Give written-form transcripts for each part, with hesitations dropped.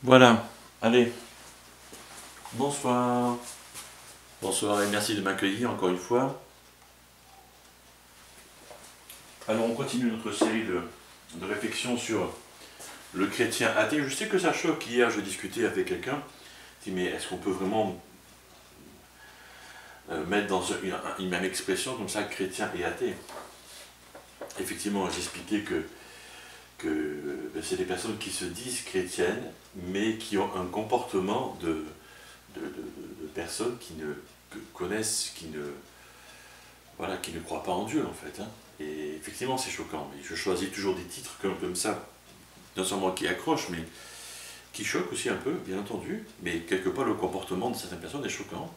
Voilà, allez, bonsoir. Bonsoir et merci de m'accueillir encore une fois. Alors on continue notre série de réflexions sur le chrétien athée. Je sais que ça choque, hier je discutais avec quelqu'un, je dis mais est-ce qu'on peut vraiment mettre dans une même expression comme ça, chrétien et athée? Effectivement, j'expliquais que c'est des personnes qui se disent chrétiennes, mais qui ont un comportement de personnes qui ne connaissent, voilà, qui ne croient pas en Dieu en fait. Hein. Et effectivement c'est choquant, mais je choisis toujours des titres comme ça, non seulement qui accrochent, mais qui choquent aussi un peu, bien entendu, mais quelque part le comportement de certaines personnes est choquant.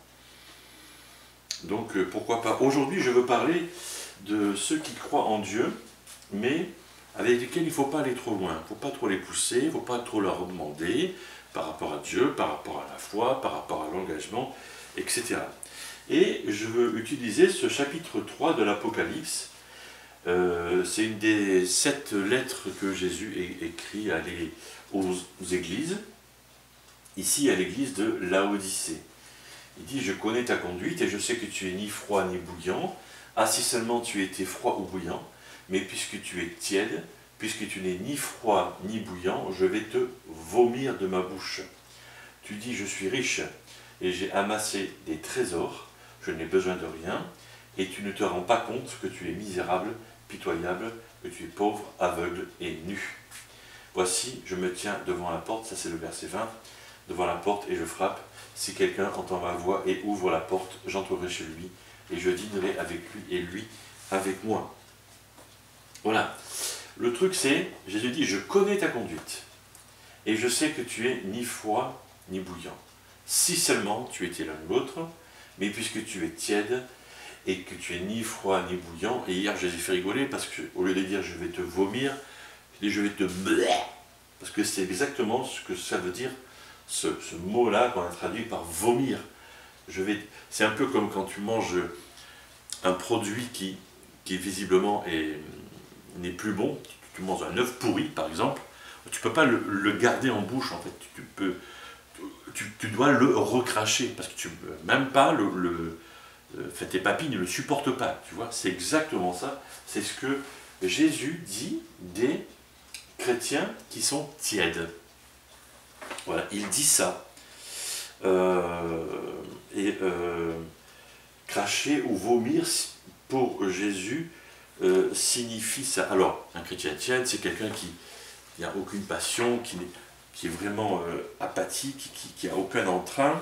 Donc pourquoi pas. Aujourd'hui je veux parler de ceux qui croient en Dieu, mais avec lesquels il ne faut pas aller trop loin, il ne faut pas trop les pousser, il ne faut pas trop leur demander par rapport à Dieu, par rapport à la foi, par rapport à l'engagement, etc. Et je veux utiliser ce chapitre 3 de l'Apocalypse. C'est une des 7 lettres que Jésus écrit aux églises, ici à l'église de Laodicée. Il dit « Je connais ta conduite et je sais que tu es ni froid ni bouillant. Ah, si seulement tu étais froid ou bouillant, mais puisque tu es tiède, puisque tu n'es ni froid ni bouillant, je vais te vomir de ma bouche. Tu dis, je suis riche et j'ai amassé des trésors, je n'ai besoin de rien, et tu ne te rends pas compte que tu es misérable, pitoyable, que tu es pauvre, aveugle et nu. Voici, je me tiens devant la porte, ça c'est le verset 20, devant la porte et je frappe. Si quelqu'un entend ma voix et ouvre la porte, j'entrerai chez lui, et je dînerai avec lui et lui avec moi. Voilà. Le truc c'est, Jésus dit, je connais ta conduite, et je sais que tu es ni froid ni bouillant. Si seulement tu étais l'un ou l'autre, mais puisque tu es tiède, et que tu es ni froid ni bouillant, et hier je les ai fait rigoler, parce qu'au lieu de dire je vais te vomir, je dis je vais te blé, parce que c'est exactement ce que ça veut dire, ce mot-là qu'on a traduit par vomir. C'est un peu comme quand tu manges un produit qui visiblement n'est plus bon, tu manges un œuf pourri par exemple, tu ne peux pas le garder en bouche en fait, tu dois le recracher, parce que tu ne peux même pas tes papilles ne le supportent pas, tu vois, c'est exactement ça, c'est ce que Jésus dit des chrétiens qui sont tièdes. Voilà, il dit ça. Cracher ou vomir pour Jésus signifie ça. Alors, un chrétien tiède, c'est quelqu'un qui n'a aucune passion, qui est vraiment apathique, qui n'a aucun entrain.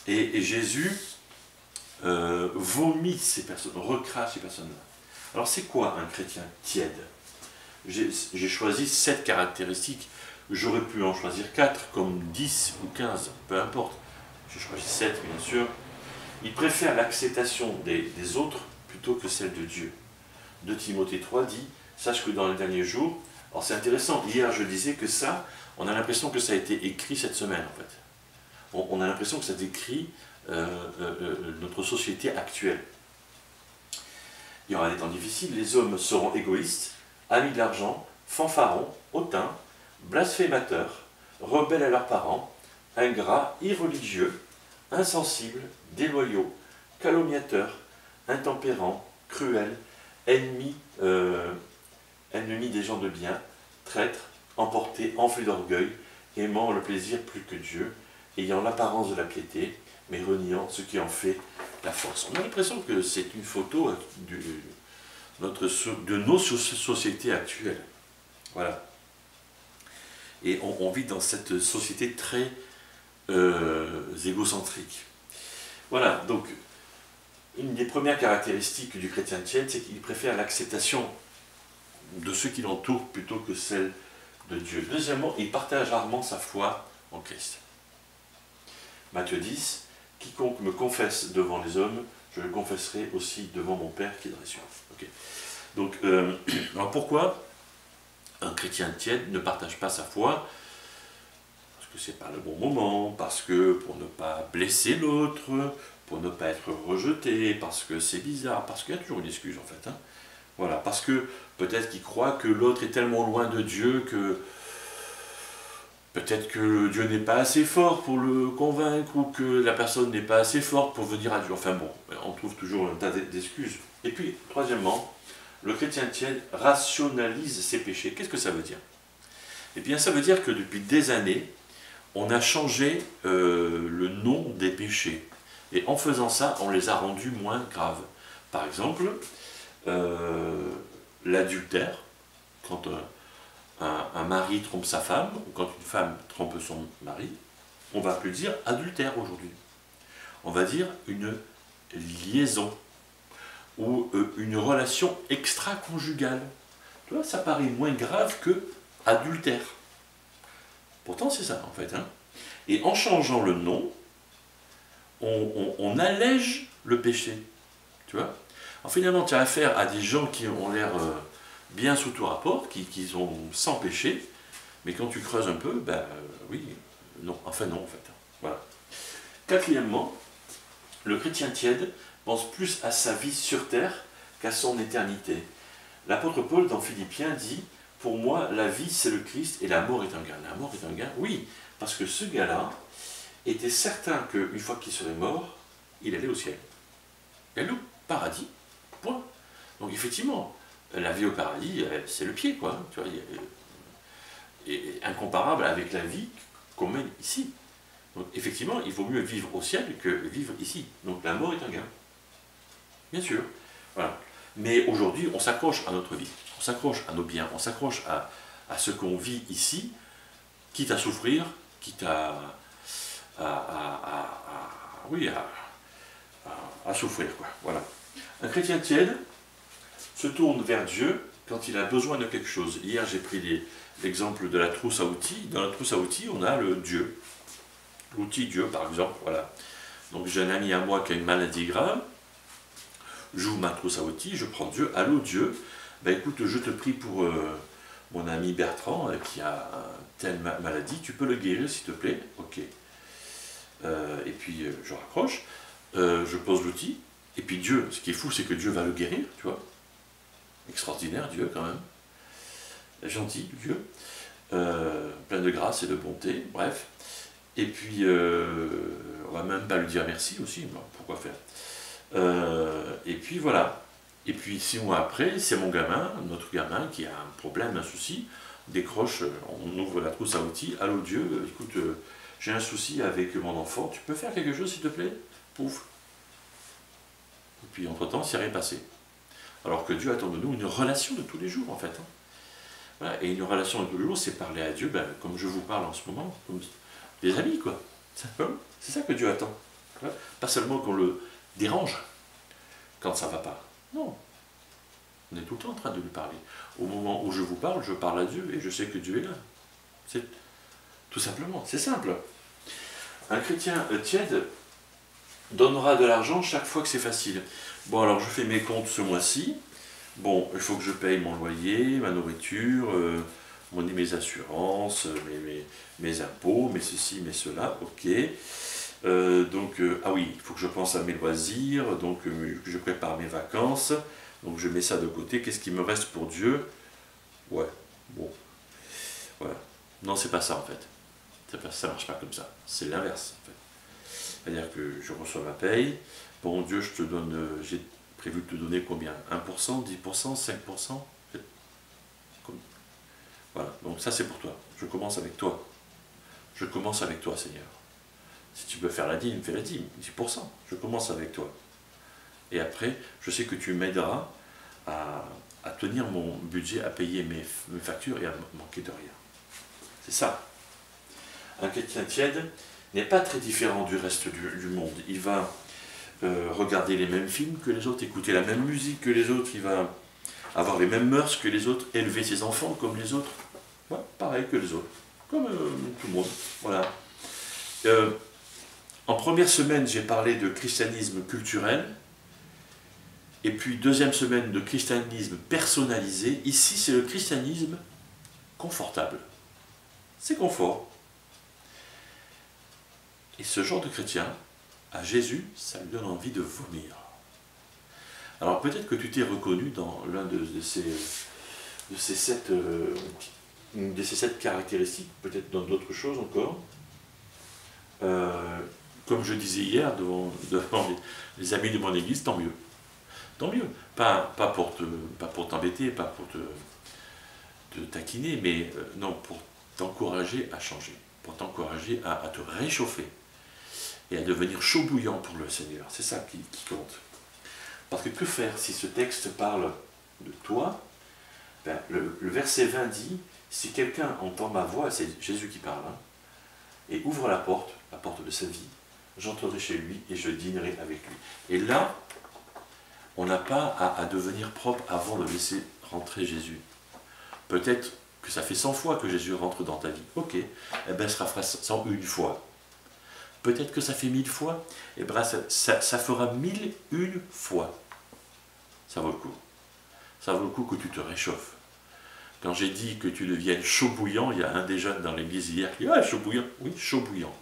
Et Jésus vomit ces personnes, recrache ces personnes-là. Alors, c'est quoi un chrétien tiède? J'ai choisi 7 caractéristiques. J'aurais pu en choisir 4, comme 10 ou 15, peu importe. J'ai choisi 7, bien sûr. Il préfère l'acceptation des autres plutôt que celle de Dieu. 2 Timothée 3 dit, sache que dans les derniers jours, alors c'est intéressant, hier je disais que ça, on a l'impression que ça a été écrit cette semaine en fait. On a l'impression que ça décrit notre société actuelle. Il y aura des temps difficiles, les hommes seront égoïstes, amis de l'argent, fanfarons, hautains, blasphémateurs, rebelles à leurs parents, ingrats, irreligieux, insensibles, déloyaux, calomniateurs, intempérants, cruels, ennemis des gens de bien, traîtres, emportés, enflés d'orgueil, aimant le plaisir plus que Dieu, ayant l'apparence de la piété, mais reniant ce qui en fait la force. On a l'impression que c'est une photo de nos sociétés actuelles. Voilà. Et on vit dans cette société très égocentrique. Voilà, donc une des premières caractéristiques du chrétien tiède, c'est qu'il préfère l'acceptation de ceux qui l'entourent plutôt que celle de Dieu. Deuxièmement, il partage rarement sa foi en Christ. Matthieu 10, quiconque me confesse devant les hommes, je le confesserai aussi devant mon Père qui est dans les cieux. Okay. Donc, alors pourquoi un chrétien tiède ne partage pas sa foi? Parce que c'est pas le bon moment, parce que pour ne pas blesser l'autre, pour ne pas être rejeté, parce que c'est bizarre, parce qu'il y a toujours une excuse en fait. Hein. Voilà, parce que peut-être qu'il croit que l'autre est tellement loin de Dieu que Peut-être que Dieu n'est pas assez fort pour le convaincre, ou que la personne n'est pas assez forte pour venir à Dieu. Enfin bon, on trouve toujours un tas d'excuses. Et puis, troisièmement, le chrétien tiède rationalise ses péchés. Qu'est-ce que ça veut dire? Eh bien, ça veut dire que depuis des années, on a changé le nom des péchés. Et en faisant ça, on les a rendus moins graves. Par exemple, l'adultère, quand un mari trompe sa femme, ou quand une femme trompe son mari, on ne va plus dire adultère aujourd'hui. On va dire une liaison, ou une relation extra-conjugale. Tu vois, ça paraît moins grave que adultère. Pourtant, c'est ça, en fait. Hein. Et en changeant le nom, on allège le péché. Tu vois? Alors, finalement, tu as affaire à des gens qui ont l'air bien sous tout rapport, qui sont sans péché, mais quand tu creuses un peu, ben oui, non, enfin non, en fait. Voilà. Quatrièmement, le chrétien tiède pense plus à sa vie sur terre qu'à son éternité. L'apôtre Paul, dans Philippiens, dit « Pour moi, la vie, c'est le Christ et la mort est un gain. » La mort est un gain, oui, parce que ce gars-là était certain qu'une fois qu'il serait mort, il allait au ciel. Il allait au paradis, point. Donc effectivement, la vie au paradis, c'est le pied, quoi. Tu vois, et incomparable avec la vie qu'on mène ici. Donc effectivement, il vaut mieux vivre au ciel que vivre ici. Donc la mort est un gain. Bien sûr. Voilà. Mais aujourd'hui, on s'accroche à notre vie, on s'accroche à nos biens, on s'accroche à ce qu'on vit ici, quitte à souffrir, quitte oui, à souffrir, quoi. Voilà. Un chrétien tiède se tourne vers Dieu quand il a besoin de quelque chose. Hier, j'ai pris l'exemple de la trousse à outils. Dans la trousse à outils, on a le Dieu. L'outil Dieu, par exemple, voilà. Donc j'ai un ami à moi qui a une maladie grave, j'ouvre ma trousse à outils, je prends Dieu, allô Dieu, ben écoute, je te prie pour mon ami Bertrand qui a telle maladie, tu peux le guérir s'il te plaît? Ok. Et puis je raccroche, je pose l'outil, et puis Dieu, ce qui est fou, c'est que Dieu va le guérir, tu vois. Extraordinaire Dieu quand même, gentil Dieu, plein de grâce et de bonté, bref. Et puis, on va même pas lui dire merci aussi, bon, pourquoi faire? Et puis voilà. Et puis 6 mois après, c'est mon gamin, notre gamin, qui a un problème, un souci, décroche, on ouvre la trousse à outils, allô Dieu, écoute, j'ai un souci avec mon enfant, tu peux faire quelque chose s'il te plaît? Pouf. Et puis entre-temps, c'est rien passé. Alors que Dieu attend de nous une relation de tous les jours, en fait. Hein. Voilà. Et une relation de tous les jours, c'est parler à Dieu, ben, comme je vous parle en ce moment, comme des amis, quoi. C'est ça que Dieu attend. Pas seulement qu'on le dérange quand ça ne va pas. Non. On est tout le temps en train de lui parler. Au moment où je vous parle, je parle à Dieu et je sais que Dieu est là. C'est tout simplement, c'est simple. Un chrétien tiède donnera de l'argent chaque fois que c'est facile. Bon, alors je fais mes comptes ce mois-ci. Bon, il faut que je paye mon loyer, ma nourriture, mes assurances, mes impôts, mes ceci, mes cela, ok. Ah oui, il faut que je pense à mes loisirs, donc que je prépare mes vacances, donc je mets ça de côté. Qu'est-ce qui me reste pour Dieu? Ouais, bon, voilà. Non, c'est pas ça en fait. Ça marche pas comme ça. C'est l'inverse en fait. C'est-à-dire que je reçois ma paye. Bon Dieu, je te donne, j'ai prévu de te donner combien? 1%, 10%, 5%? Voilà, donc ça c'est pour toi. Je commence avec toi. Je commence avec toi, Seigneur. Si tu peux faire la dîme, fais la dîme, 10%. Je commence avec toi. Et après, je sais que tu m'aideras à tenir mon budget, à payer mes factures et à manquer de rien. C'est ça. Un chrétien tiède n'est pas très différent du reste du monde. Il va regarder les mêmes films que les autres, écouter la même musique que les autres, il va avoir les mêmes mœurs que les autres, élever ses enfants comme les autres. Ouais, pareil que les autres. Comme tout le monde. Voilà. En première semaine, j'ai parlé de christianisme culturel. Et puis, deuxième semaine de christianisme personnalisé. Ici, c'est le christianisme confortable. C'est confort. Et ce genre de chrétien, à Jésus, ça lui donne envie de vomir. Alors peut-être que tu t'es reconnu dans l'un de ces 7 de ces 7 caractéristiques, peut-être dans d'autres choses encore. Comme je disais hier devant les amis de mon église, tant mieux. Tant mieux. Pas pour t'embêter, pas pour te taquiner, mais non, pour t'encourager à changer, pour t'encourager à te réchauffer et à devenir chaud bouillant pour le Seigneur. C'est ça qui compte. Parce que faire si ce texte parle de toi? Ben, le verset 20 dit, si quelqu'un entend ma voix, c'est Jésus qui parle, hein, et ouvre la porte de sa vie, j'entrerai chez lui et je dînerai avec lui. Et là, on n'a pas à devenir propre avant de laisser rentrer Jésus. Peut-être que ça fait 100 fois que Jésus rentre dans ta vie. Ok, eh bien ça fera 101 fois. Peut-être que ça fait 1000 fois, eh bien ça fera 1001 fois. Ça vaut le coup. Ça vaut le coup que tu te réchauffes. Quand j'ai dit que tu deviennes chaud bouillant, il y a un des jeunes dans l'église hier qui dit « Ah, chaud bouillant !» Oui, chaud bouillant.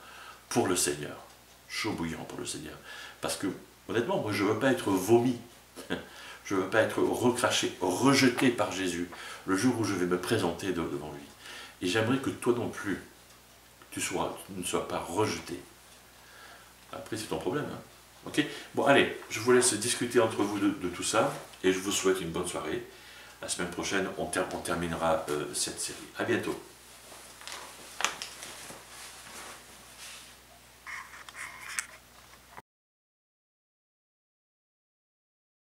Pour le Seigneur. Chaud bouillant pour le Seigneur. Parce que, honnêtement, moi je ne veux pas être vomi. Je ne veux pas être recraché, rejeté par Jésus le jour où je vais me présenter devant lui. Et j'aimerais que toi non plus, tu ne sois pas rejeté. Après, c'est ton problème. Hein. Ok? Bon, allez, je vous laisse discuter entre vous de tout ça, et je vous souhaite une bonne soirée. La semaine prochaine, on terminera cette série. À bientôt.